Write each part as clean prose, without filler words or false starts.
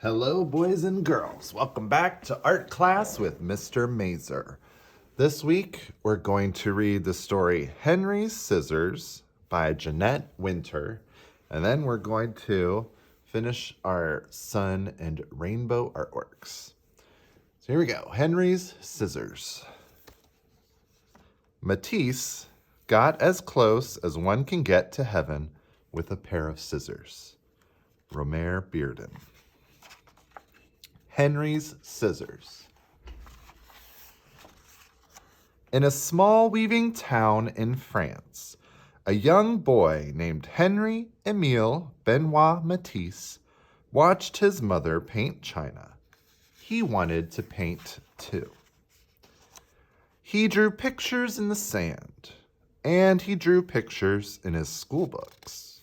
Hello, boys and girls. Welcome back to art class with Mr. Mazer. This week, we're going to read the story Henri's Scissors by Jeanette Winter, and then we're going to finish our sun and rainbow artworks. So here we go. Henri's Scissors. Matisse got as close as one can get to heaven with a pair of scissors. Romer Bearden. Henri's Scissors. In a small weaving town in France, a young boy named Henri Émile Benoit Matisse watched his mother paint china. He wanted to paint too. He drew pictures in the sand, and he drew pictures in his school books.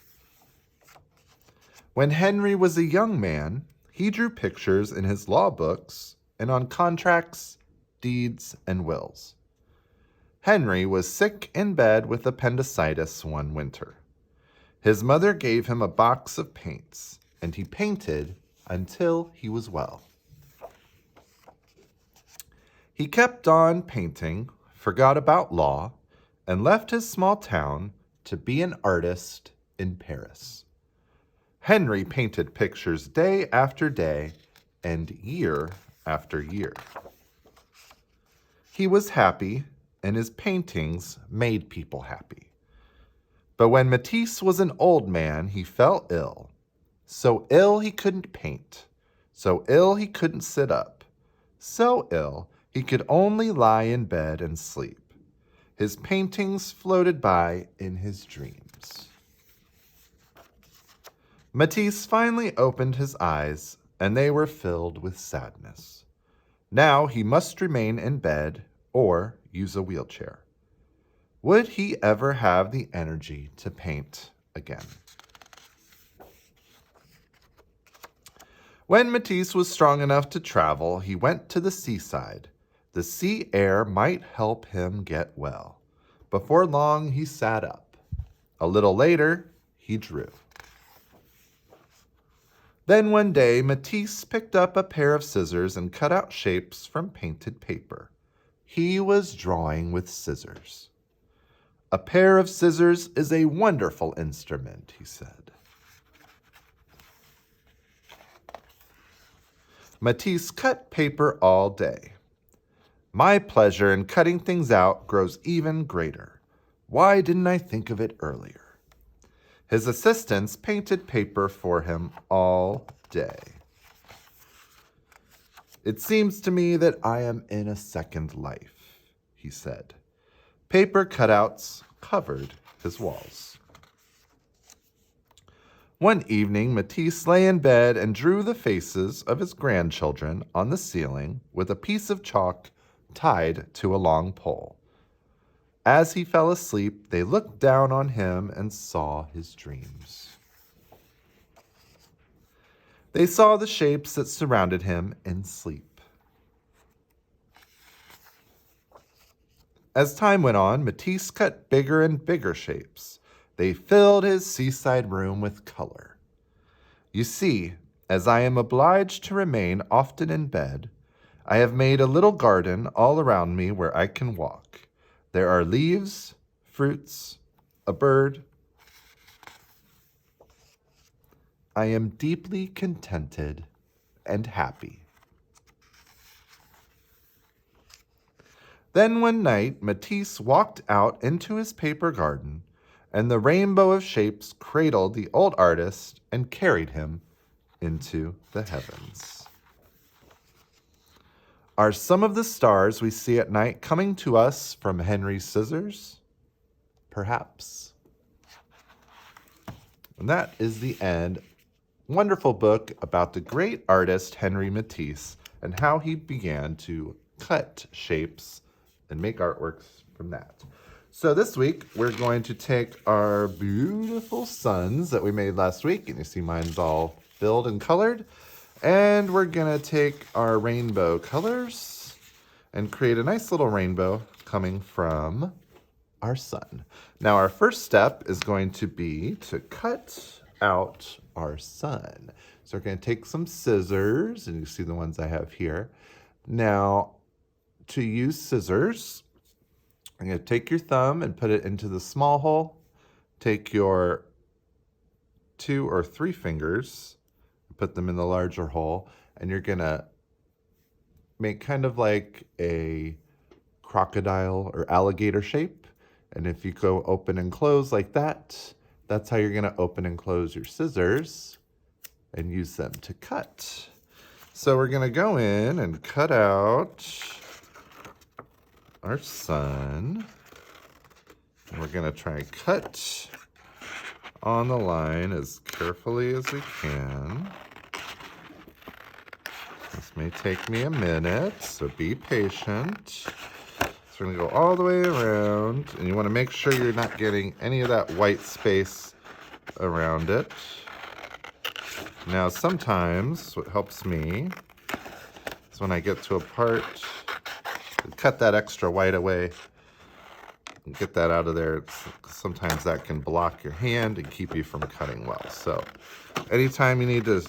When Henri was a young man, he drew pictures in his law books and on contracts, deeds, and wills. Henri was sick in bed with appendicitis one winter. His mother gave him a box of paints, and he painted until he was well. He kept on painting, forgot about law, and left his small town to be an artist in Paris. Henri painted pictures day after day and year after year. He was happy, and his paintings made people happy. But when Matisse was an old man, he fell ill. So ill he couldn't paint. So ill he couldn't sit up. So ill he could only lie in bed and sleep. His paintings floated by in his dreams. Matisse finally opened his eyes, and they were filled with sadness. Now he must remain in bed or use a wheelchair. Would he ever have the energy to paint again? When Matisse was strong enough to travel, he went to the seaside. The sea air might help him get well. Before long, he sat up. A little later, he drew. Then one day, Matisse picked up a pair of scissors and cut out shapes from painted paper. He was drawing with scissors. A pair of scissors is a wonderful instrument, he said. Matisse cut paper all day. My pleasure in cutting things out grows even greater. Why didn't I think of it earlier? His assistants painted paper for him all day. It seems to me that I am in a second life, he said. Paper cutouts covered his walls. One evening, Matisse lay in bed and drew the faces of his grandchildren on the ceiling with a piece of chalk tied to a long pole. As he fell asleep, they looked down on him and saw his dreams. They saw the shapes that surrounded him in sleep. As time went on, Matisse cut bigger and bigger shapes. They filled his seaside room with color. You see, as I am obliged to remain often in bed, I have made a little garden all around me where I can walk. There are leaves, fruits, a bird. I am deeply contented and happy. Then one night, Matisse walked out into his paper garden, and the rainbow of shapes cradled the old artist and carried him into the heavens. Are some of the stars we see at night coming to us from Henri's scissors? Perhaps. And that is the end. Wonderful book about the great artist Henri Matisse and how he began to cut shapes and make artworks from that. So this week, we're going to take our beautiful suns that we made last week, and you see mine's all filled and colored. And we're gonna take our rainbow colors and create a nice little rainbow coming from our sun. Now our first step is going to be to cut out our sun. So we're going to take some scissors, and you see the ones I have here. Now, to use scissors, I'm going to take your thumb and put it into the small hole. Take your 2 or 3 fingers, put them in the larger hole, and you're going to make kind of like a crocodile or alligator shape. And if you go open and close like that, that's how you're going to open and close your scissors and use them to cut. So we're going to go in and cut out our sun. And we're going to try and cut on the line as carefully as we can. This may take me a minute, so be patient. So we're going to go all the way around, and you want to make sure you're not getting any of that white space around it. Now, sometimes what helps me is when I get to a part, cut that extra white away and get that out of there. Sometimes that can block your hand and keep you from cutting well. So anytime you need to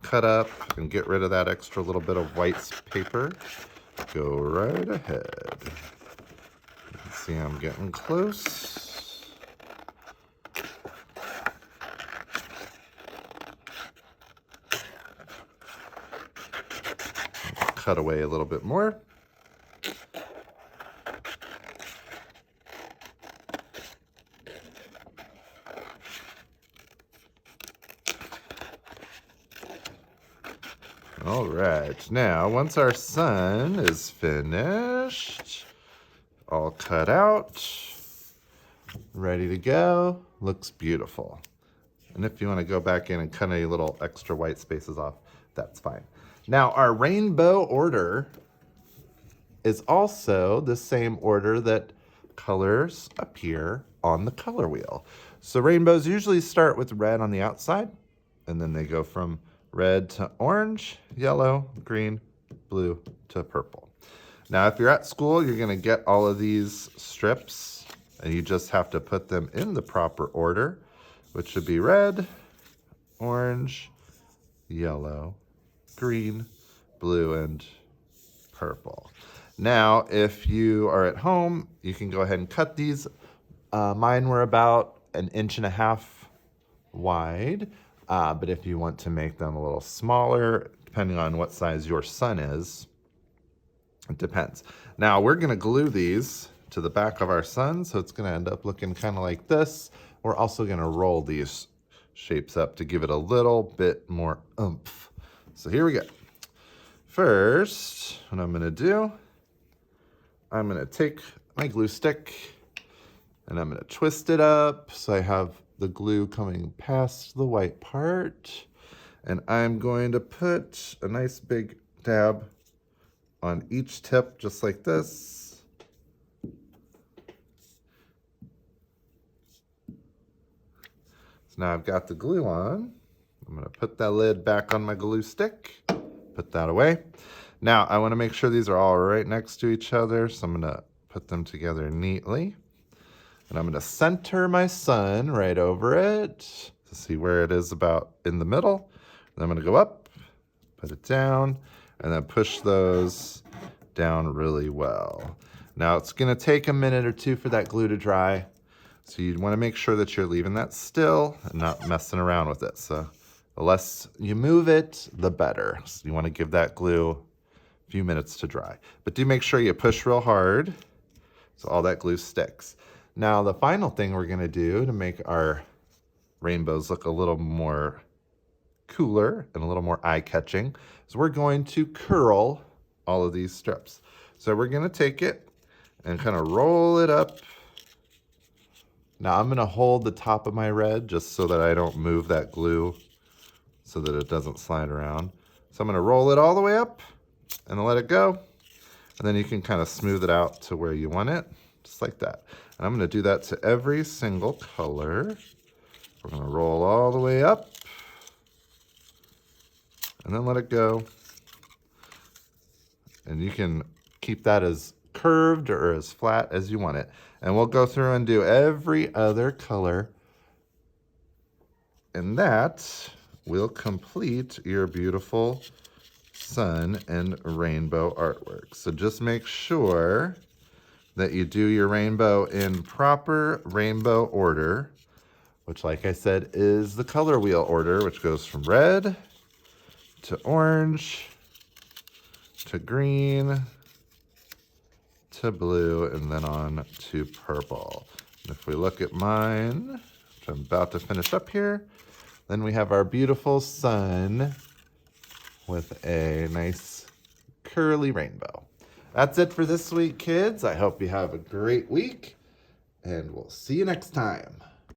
cut up and get rid of that extra little bit of white paper, go right ahead. You can see I'm getting close. Cut away a little bit more. All right, now once our sun is finished, all cut out, ready to go, looks beautiful. And if you want to go back in and cut any little extra white spaces off, that's fine. Now our rainbow order is also the same order that colors appear on the color wheel. So rainbows usually start with red on the outside, and then they go from red to orange, yellow, green, blue to purple. Now, if you're at school, you're gonna get all of these strips, and you just have to put them in the proper order, which should be red, orange, yellow, green, blue, and purple. Now, if you are at home, you can go ahead and cut these. Mine were about 1.5 inches wide. But if you want to make them a little smaller, depending on what size your sun is, it depends. Now we're gonna glue these to the back of our sun, so it's gonna end up looking kind of like this. We're also gonna roll these shapes up to give it a little bit more oomph. So here we go. First, what I'm gonna do, I'm gonna take my glue stick and I'm gonna twist it up so I have the glue coming past the white part, and I'm going to put a nice big dab on each tip just like this. So now I've got the glue on. I'm going to put that lid back on my glue stick, put that away. Now I want to make sure these are all right next to each other, so I'm going to put them together neatly. And I'm going to center my sun right over it to see where it is about in the middle. And I'm going to go up, put it down, and then push those down really well. Now it's going to take a minute or two for that glue to dry. So you want to make sure that you're leaving that still and not messing around with it. So the less you move it, the better. So you want to give that glue a few minutes to dry. But do make sure you push real hard so all that glue sticks. Now, the final thing we're gonna do to make our rainbows look a little more cooler and a little more eye-catching is we're going to curl all of these strips. So we're gonna take it and kind of roll it up. Now I'm gonna hold the top of my red just so that I don't move that glue so that it doesn't slide around. So I'm gonna roll it all the way up and let it go. And then you can kind of smooth it out to where you want it, just like that. And I'm gonna do that to every single color. We're gonna roll all the way up and then let it go. And you can keep that as curved or as flat as you want it. And we'll go through and do every other color. And that will complete your beautiful sun and rainbow artwork. So just make sure that you do your rainbow in proper rainbow order, which, like I said, is the color wheel order, which goes from red to orange to green to blue, and then on to purple. And if we look at mine, which I'm about to finish up here, then we have our beautiful sun with a nice curly rainbow. That's it for this week, kids. I hope you have a great week, and we'll see you next time.